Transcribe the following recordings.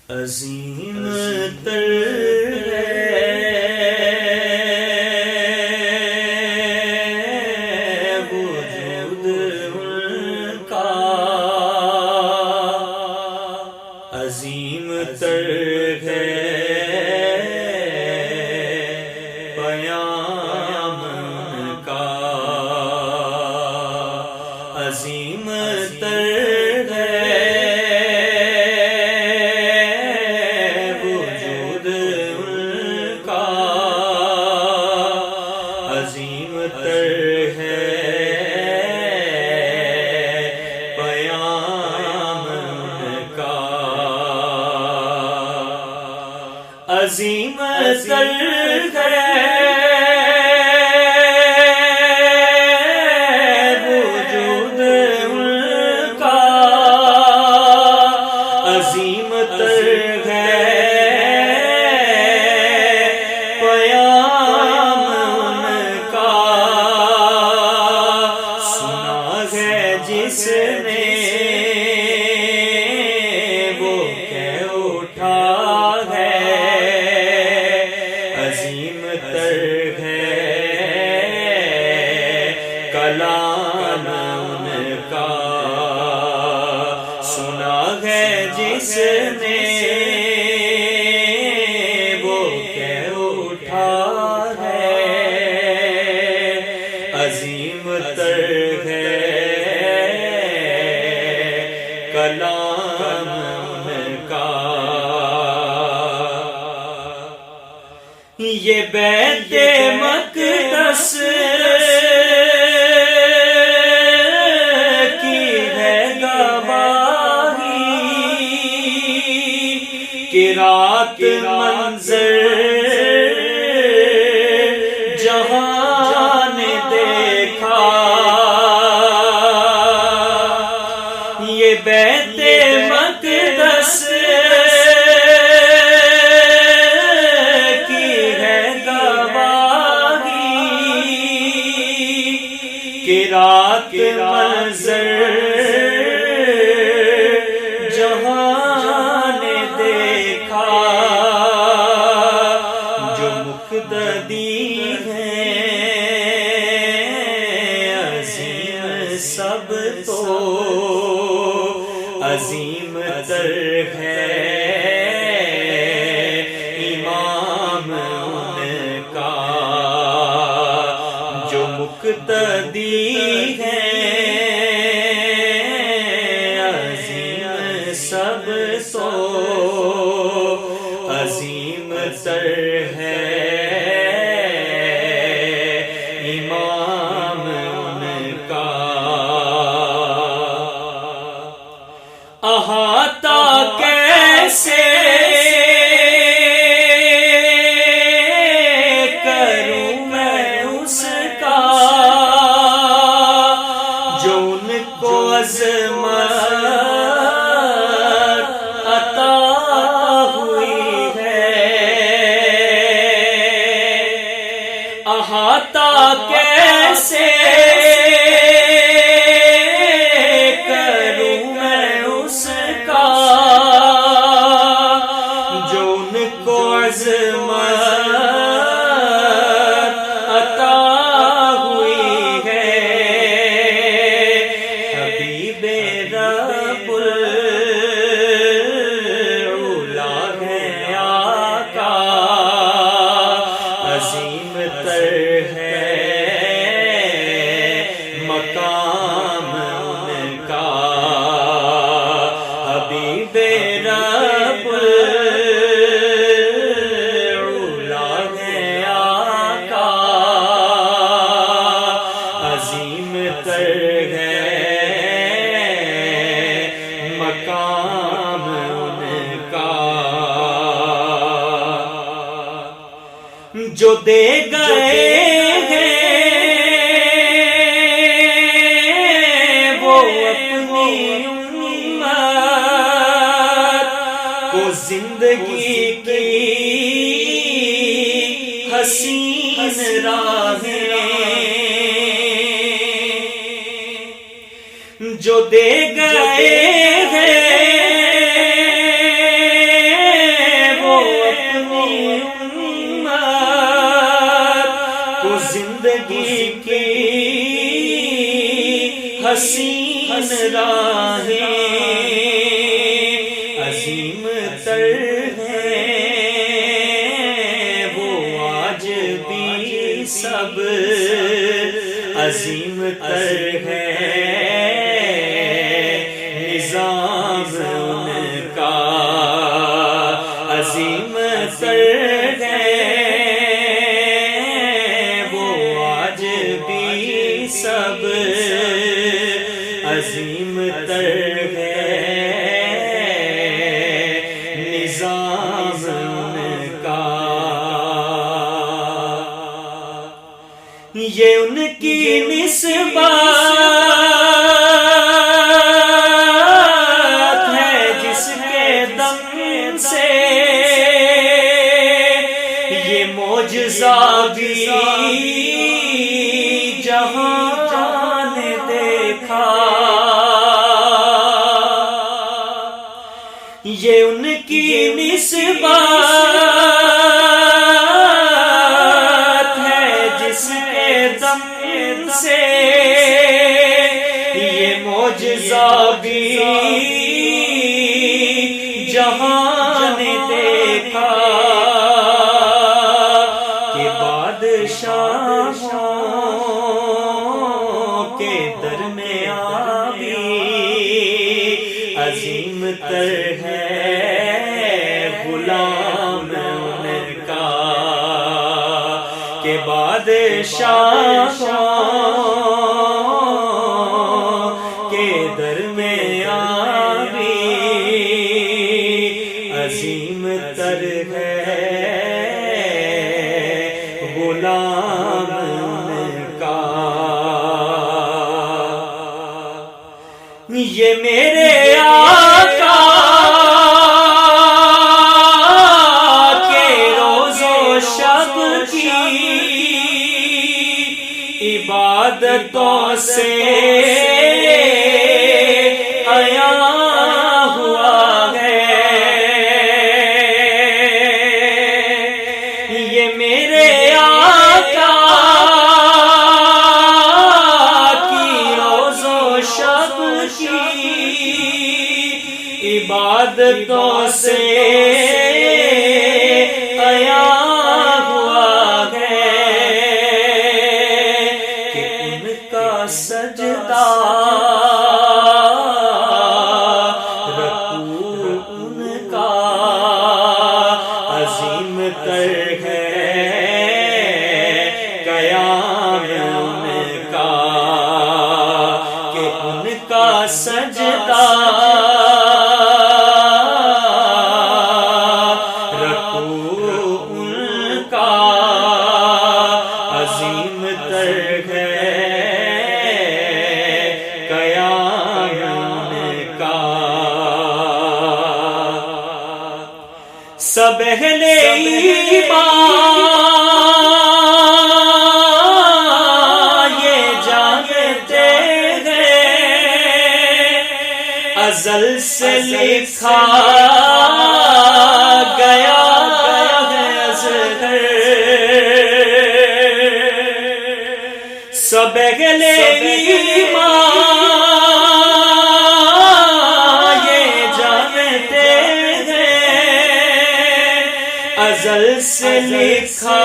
عظیم تر ہے وجود ان کا، عظیم تر ہے پیام ان کا، عظیم تر عظیم تر ہے وجود ان کا، عظیم تر ہے پیام ان کا، سنا ہے جس نے وہ کہہ اٹھا کلام ان کا، سنا ہے جس نے وہ کہہ اٹھا ہے، عظیم تر ہے کلام ان کا۔ یہ بیت مقدس کہ رات منظر جہاں نے دیکھا، یہ بیت مقدس کی ہے گواہی کہ رات منظر جہاں جو مقتدی ہیں عظیم سب تو عظیم تر ہے امام ان کا، جو مقتدی ہیں عظیم سب تو عظیم تر ہے امام ان کا، احاطہ کیسے کروں میں اس کا جو ان کو عظمت احاطہ کیسے کروں میں اس کا جو ان کو عظمت عطا ہوئی ہے، حبیب رب العلا ہے آقا، عظیم تر مقام ان کا، حبیب رب العلا ہے آقا، عظیم تر ہے مقام ان کا، جو دے گئے زندگی کی حسین راہیں جو دے گئے ہیں حسین راہیں عظیم تر ہیں، وہ آج بھی سب عظیم تر ہے، نظام ان کا عظیم تر ہے، وہ آج بھی سب عظیم تر ہے، نظام ان کا۔ یہ ان کی نسبت ہے جس کے دم سے یہ معجزہ بھی جہاں نے دیکھا، یہ ان کی نسبت ہے جس کے دم سے یہ معجزہ بھی جہاں نے دیکھا، کہ بادشاہوں کے درمیان بھی عظیم تر ہے، غلام ان کا، کہ بادشاہوں کے درمیان بھی عظیم تر ہے، غلام ان کا۔ یہ میرے آقا کے روز و شب کی عبادتوں سے عیاں ہوا ہے، یہ میرے آقا کی روز و شب کی عبادتوں سے عیاں ہوا ہے، کہ ان کا سجدہ رکوع ان کا عظیم تر ہے، قیام ان کا، کہ ان کا سجدہ رکوع ان کا عظیم تر ہے، قیام ان کا۔ سب اہل ایمان یہ جانتے ہیں، ازل سے لکھا گیا ہے ازہر، سب اہل ایمان یہ جانتے ہیں، ازل سے لکھا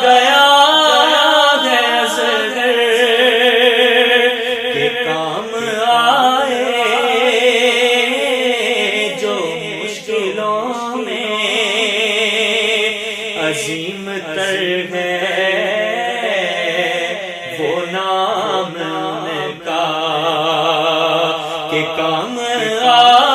گیا ہے ازہر، کہ کام آئے جو مشکلوں میں عظیم تر ہے، وہ نام ان کا، کہ کام آئے